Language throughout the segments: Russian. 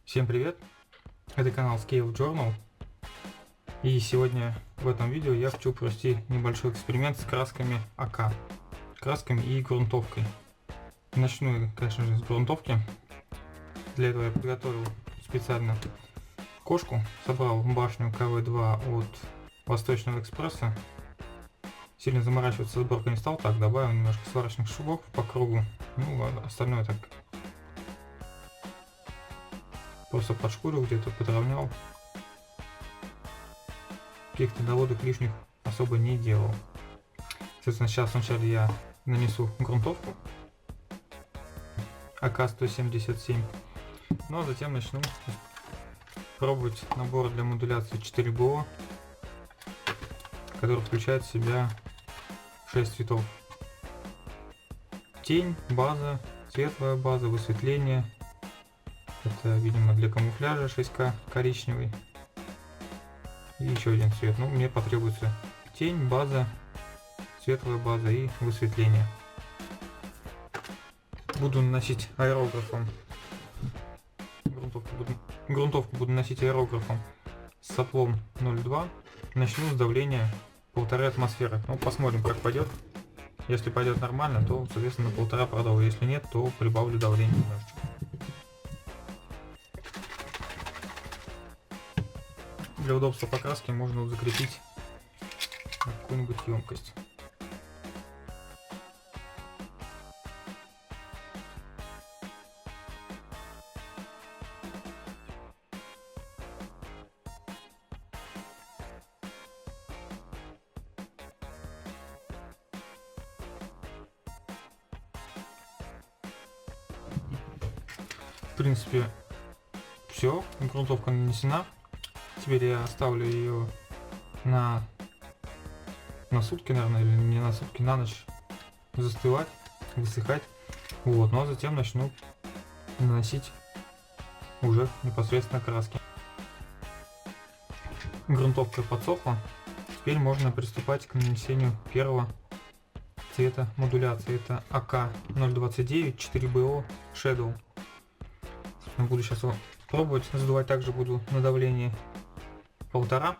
Всем привет! Это канал Scale Journal. И сегодня в этом видео я хочу провести небольшой эксперимент с красками АК. Красками и грунтовкой. Начну я, конечно же, с грунтовки. Для этого я подготовил специально кошку. Собрал башню КВ-2 от Восточного экспресса. Сильно заморачиваться с сборкой не стал, так добавил немножко сварочных швов по кругу. Ну, а остальное так просто подшкурил, где-то подровнял. Каких-то доводок лишних особо не делал. Соответственно, сейчас вначале я нанесу грунтовку АК-177, ну а затем начну пробовать набор для модуляции 4БО, который включает в себя 6 цветов: тень, база, светлая база, высветление. Это, видимо, для камуфляжа 6К коричневый. И еще один цвет. Ну, мне потребуется тень, база, светлая база и высветление. Буду наносить аэрографом. Грунтовку буду наносить аэрографом с соплом 0,2. Начну с давления 1,5 атмосферы. Ну, посмотрим, как пойдет. Если пойдет нормально, то, соответственно, 1,5 продолжу. Если нет, то прибавлю давление немножечко. Для удобства покраски можно закрепить какую-нибудь емкость. В принципе, все, грунтовка нанесена. Теперь я оставлю ее на сутки, наверное, или не на сутки, на ночь застывать, высыхать. Вот, ну а затем начну наносить уже непосредственно краски. Грунтовка подсохла. Теперь можно приступать к нанесению первого цвета модуляции. Это АК-029 4БО Shadow. Буду сейчас его пробовать. Задувать также буду на давлении 1,5.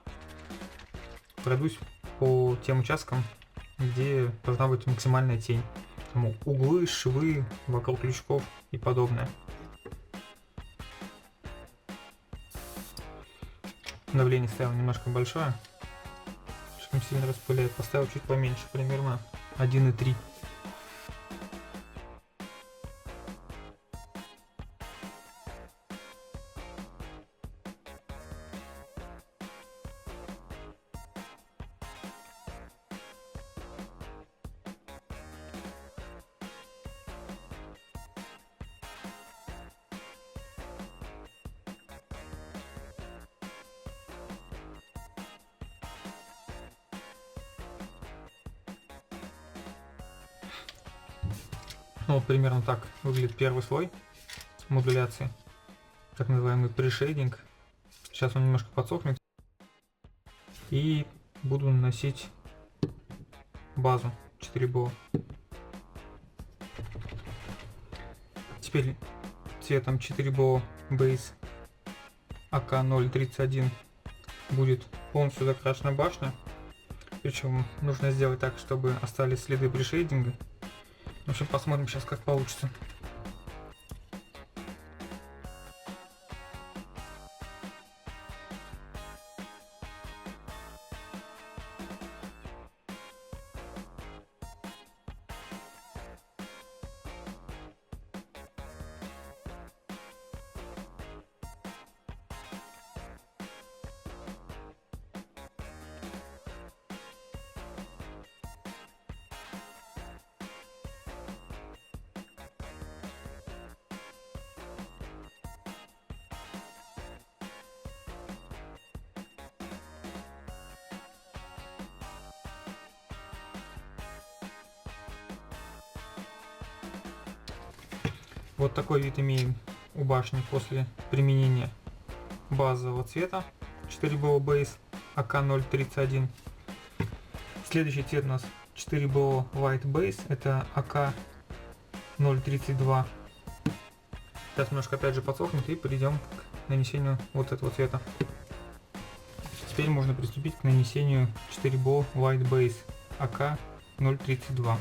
Пройдусь по тем участкам, где должна быть максимальная тень. Углы, швы, вокруг крючков и подобное. Давление ставил немножко большое. Слишком сильно распыляет. Поставил чуть поменьше, примерно 1,3. Ну, вот примерно так выглядит первый слой модуляции, так называемый пришейдинг. Сейчас он немножко подсохнет. И буду наносить базу 4БО. Теперь цветом 4БО Base АК-031 будет полностью закрашена башня. Причем нужно сделать так, чтобы остались следы пришейдинга. В общем, посмотрим сейчас, как получится. Вот такой вид имеем у башни после применения базового цвета 4BO Base АК-031. Следующий цвет у нас 4BO White Base, это АК-032. Сейчас немножко опять же подсохнет и перейдем к нанесению вот этого цвета. Теперь можно приступить к нанесению 4BO White Base AK-032.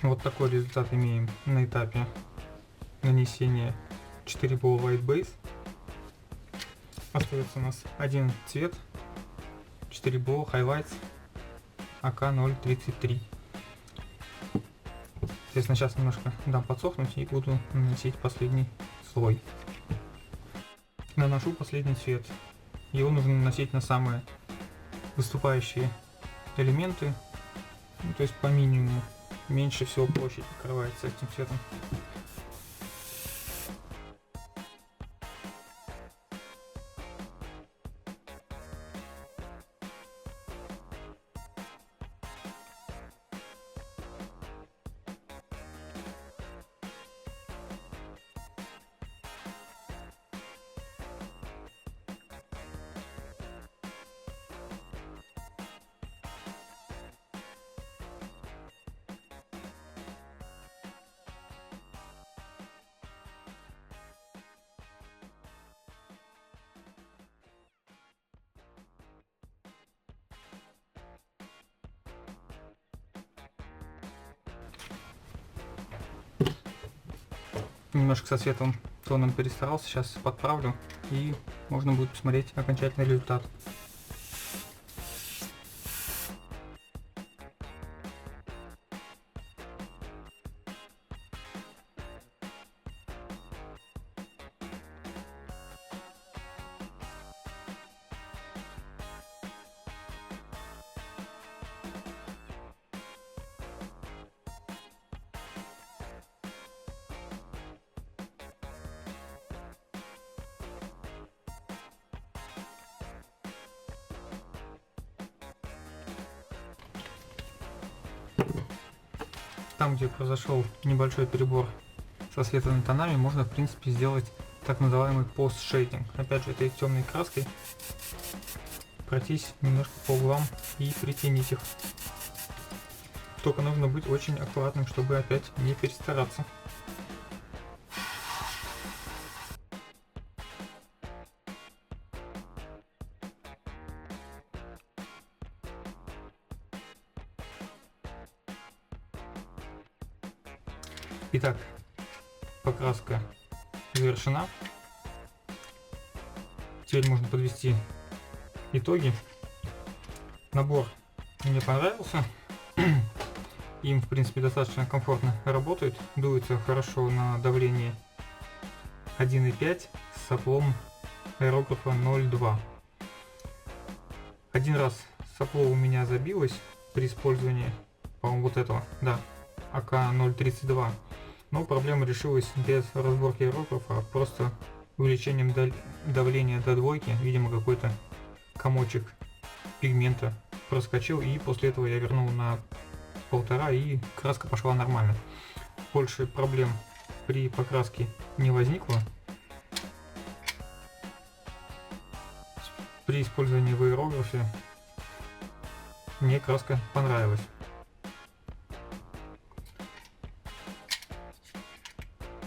Вот такой результат имеем на этапе нанесения 4BO White Base. Остается у нас один цвет 4BO Highlights AK-033. Соответственно, сейчас немножко дам подсохнуть и буду наносить последний слой. Наношу последний цвет. Его нужно наносить на самые выступающие элементы, ну, то есть по минимуму. Меньше всего площадь покрывается этим цветом. Немножко со светлым тоном перестарался, сейчас подправлю и можно будет посмотреть окончательный результат. Там, где произошел небольшой перебор со светлыми тонами, можно в принципе сделать так называемый пост-шейдинг. Опять же, этой темной краской пройтись немножко по углам и притенить их. Только нужно быть очень аккуратным, чтобы опять не перестараться. Итак, покраска завершена. Теперь можно подвести итоги. Набор мне понравился. Им, в принципе, достаточно комфортно работает. Дуется хорошо на давление 1,5 с соплом аэрографа 0,2. Один раз сопло у меня забилось при использовании, по-моему, вот этого, да, АК-032. Но проблема решилась без разборки аэрографа, а просто увеличением давления до двойки. Видимо, какой-то комочек пигмента проскочил, и после этого я вернул на 1,5, и краска пошла нормально. Больше проблем при покраске не возникло. При использовании в аэрографе мне краска понравилась.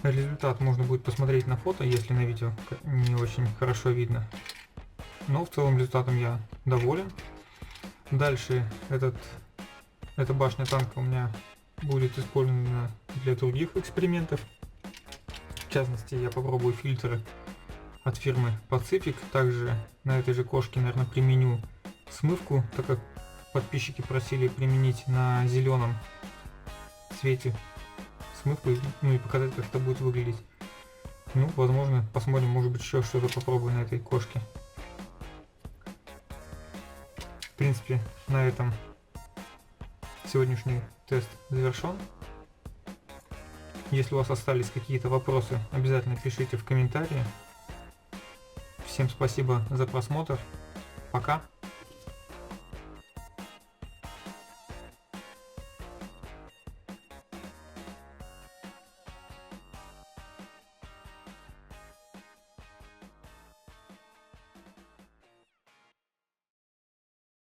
Результат можно будет посмотреть на фото, если на видео не очень хорошо видно. Но в целом результатом я доволен. Дальше эта башня танка у меня будет использована для других экспериментов. В частности, я попробую фильтры от фирмы Pacific. Также на этой же кошке, наверное, применю смывку, так как подписчики просили применить на зеленом цвете смывку, ну и показать, как это будет выглядеть. Ну, возможно, посмотрим, может быть, еще что-то попробую на этой кошке. В принципе, на этом сегодняшний тест завершен. Если у вас остались какие-то вопросы, обязательно пишите в комментарии. Всем спасибо за просмотр. Пока.